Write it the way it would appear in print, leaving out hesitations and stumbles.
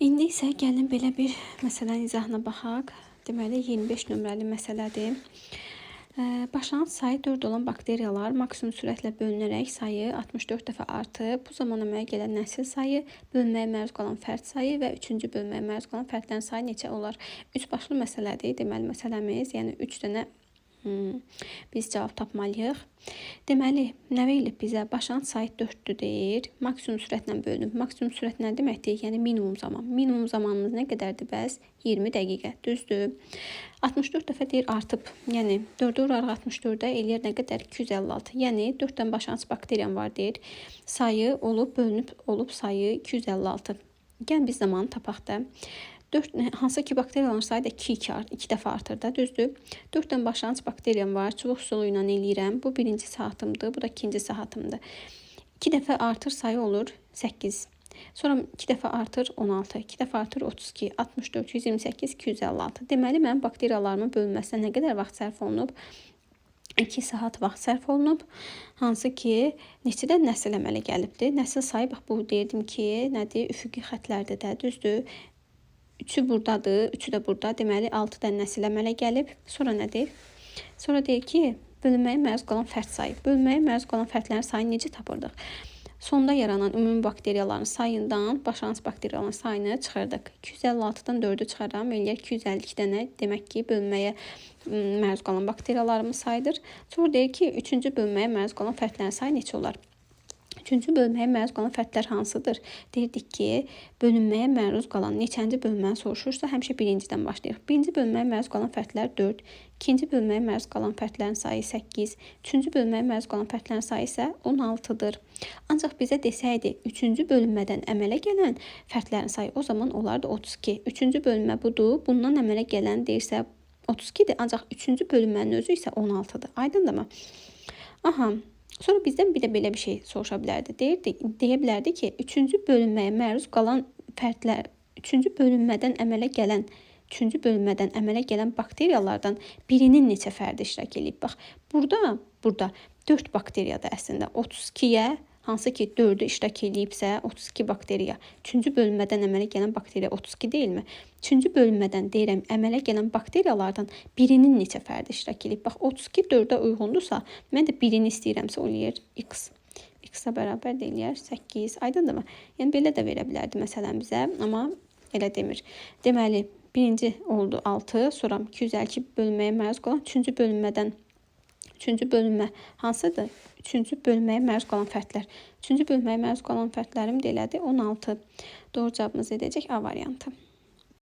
İndi isə gəlin belə bir məsələnin izahına baxaq. Deməli 25 nömrəli məsələdir. Başlanğıc sayı 4 olan bakteriyalar maksimum sürətlə bölünərək sayı 64 dəfə artıb. Bu zaman əmələ gələn nəsil sayı, bölünməyə məruz qalan fərd sayı və üçüncü bölünməyə məruz qalan fərdlərin sayı neçə olar? 3 başlı məsələdir. Deməli məsələmiz, yəni 3 dənə biz cavab tapmalıyıq. Deməli, nə verilib bizə? Başlanğıc sayı 4-dür deyir. Maksimum sürətlə bölünüb. Maksimum sürət nə deməkdir? Yəni minimum zaman. Minimum zamanımız nə qədərdir bəs? 20 dəqiqə. Düzdür. 64 dəfə deyir artıb. Yəni 4-ü vurarıq 64-ə eləyər nə qədər? 256. Yəni 4-dən başlanğıc bakteriyam var deyir. Sayı olub, bölünüb olub sayı 256. Gəlin biz zamanı tapaq da. Hansı ki bakteriyaların sayı da 2 dəfə artır da, düzdür. 4-dən başlanğıc bakteriyam var. Çubuq üsulu ilə eləyirəm. Bu birinci saatımdır, bu da ikinci saatımdır. 2 dəfə artır sayı olur 8. Sonra 2 dəfə artır 16, 2 dəfə artır 32, 64, 128, 256. Deməli, mənim bakteriyalarımın bölünməsinə nə qədər vaxt sərf olunub? 2 saat vaxt sərf olunub. Hansı ki, neçədən nəsil əmələ gəlibdir? Nəsil sayı, bax bu deyirdim ki, nədir? Üfüqi xətlərdir də, düzdür. 3'ü buradadır, 3'ü də burada. Deməli 6 dənə nəsil əmələ gəlib. Sonra nədir? Sonra deyir ki, bölünməyə məruz qalan fərd sayı. Bölünməyə məruz qalan fərdlərin sayını necə tapırdıq? Sonda yaranan ümumi bakteriyaların sayından başlanğıc bakteriyaların sayını çıxırdıq. 256-dan 4'ü çıxaram, eləyər 252 dənə. Demək ki, bölünməyə məruz qalan bakteriyalarımız sayıdır. Sonra deyir ki, 3-cü bölünməyə məruz qalan fərdlərin sayı neçə olar? 3-cü bölünməyə məruz qalan fərdlər hansıdır? Deyirdik ki, bölünməyə məruz qalan neçənci bölünməni soruşursa, həmişə birincidən başlayırıq. Birinci bölünməyə məruz qalan fərdlər 4, ikinci bölünməyə məruz qalan fərdlərin sayı 8, üçüncü bölünməyə məruz qalan fərdlərin sayı isə 16-dır. Ancaq bizə desəydi, üçüncü bölünmədən əmələ gələn fərdlərin sayı o zaman olardı 32. Üçüncü bölünmə budur, bundan əmələ gələn deyirsə 32-dir, ancaq üçüncü bölünmənin özü isə 16-dır. Aydındırmı? Aha. Sonra bizdən bir də belə bir şey soruşa bilərdi. Deyə bilərdi ki, 3-cü bölünməyə məruz qalan fərdlər, 3-cü bölünmədən əmələ gələn bakteriyalardan birinin neçə fərdi iştirak edib? Bax, burada 4 bakteriyadır əslində. 32-yə hansı ki 4'ü iştirak edibsə 32 bakteriya. 3-cü bölünmədən əmələ gələn bakteriya 32 deyilmi? 3-cü bölünmədən deyirəm, əmələ gələn bakteriyalardan birinin neçə fərdi iştirak edib? Bax, 32 4'ə uyğundursa, mən də birini istəyirəmsə o eləyər x. X-a bərabər də eləyər 8. Aydındırmı? Yəni belə də verə bilərdi məsələn bizə, amma elə demir. Deməli, birinci oldu 6, sonra 252 bölünməyə məruz qalan 3-cü bölünmə hansıdır? 3-cü bölünməyə məruz qalan fərdlər. 3-cü bölünməyə məruz qalan fərdlərim də elədi 16. Doğru cavabımız edəcək A variantı.